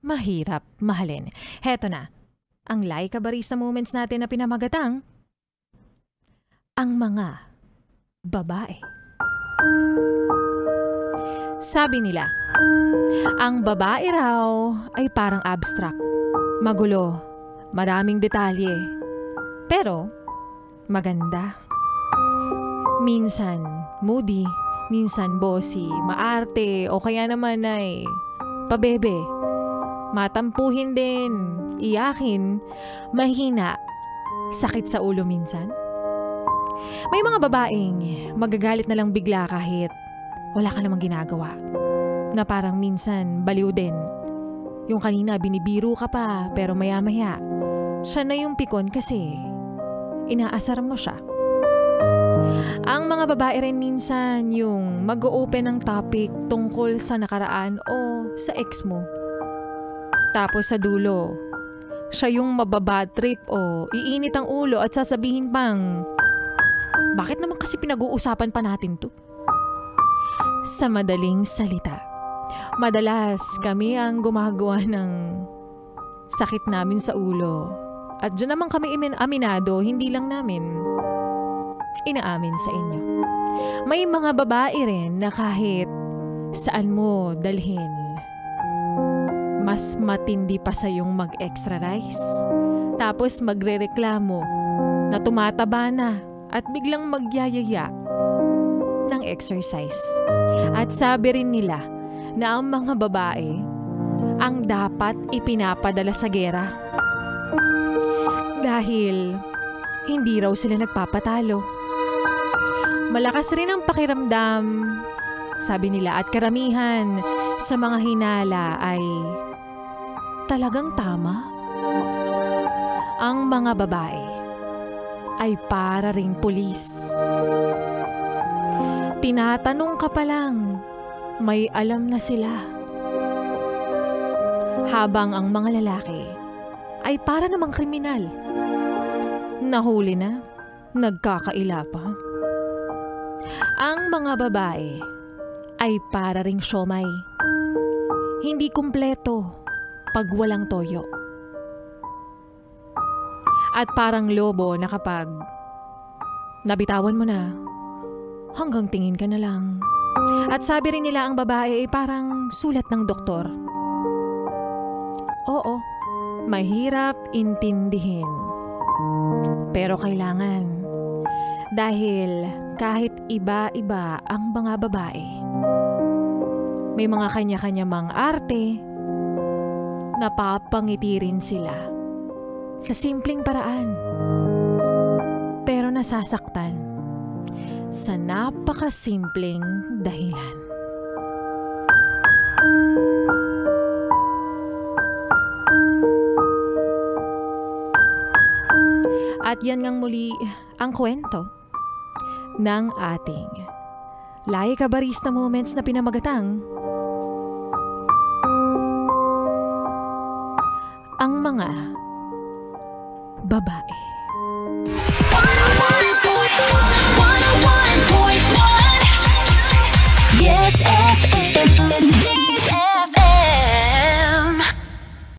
mahirap mahalin. Heto na, ang Laika Barista Moments natin na pinamagatang, ang mga babae. Sabi nila, ang babae raw ay parang abstract, magulo, maraming detalye, pero maganda. Minsan moody, minsan bossy, maarte, o kaya naman ay pabebe. Matampuhin din, iyakin, mahina, sakit sa ulo minsan. May mga babaeng magagalit na lang bigla kahit wala ka namang ginagawa. Na parang minsan baliw din. Yung kanina binibiro ka pa pero maya-maya, siya na yung pikon kasi inaasar mo siya. Ang mga babae rin minsan yung mag-o-open ng topic tungkol sa nakaraan o sa ex mo. Tapos sa dulo, siya yung mababad trip o iinit ang ulo at sasabihin pang, bakit naman kasi pinag-uusapan pa natin to? Sa madaling salita, madalas kami ang gumagawa ng sakit namin sa ulo. At dyan naman kami aminado, hindi lang namin inaamin sa inyo. May mga babae rin na kahit saan mo dalhin, mas matindi pa sa yung mag-extra rice. Tapos magrereklamo na tumataba na at biglang magyayaya ng exercise. At sabi rin nila na ang mga babae ang dapat ipinapadala sa gera. Dahil hindi raw sila nagpapatalo. Malakas rin ang pakiramdam, sabi nila, at karamihan sa mga hinala ay talagang tama. Ang mga babae ay para ring pulis. Tinatanong ka pa lang, may alam na sila. Habang ang mga lalaki ay para namang kriminal. Nahuli na, nagkakaila pa. Ang mga babae ay para ring siomay. Hindi kumpleto pag walang toyo. At parang lobo na kapag nabitawan mo na, hanggang tingin ka na lang. At sabi rin nila ang babae ay parang sulat ng doktor. Oo, mahirap intindihin. Pero kailangan. Dahil kahit iba-iba ang mga babae, may mga kanya-kanya mang arte, napapangiti rin sila sa simpleng paraan. Pero nasasaktan sa napakasimpleng dahilan. At yan ngang muli ang kwento ng ating Laika Barista Moments na pinamagatang ang mga babae.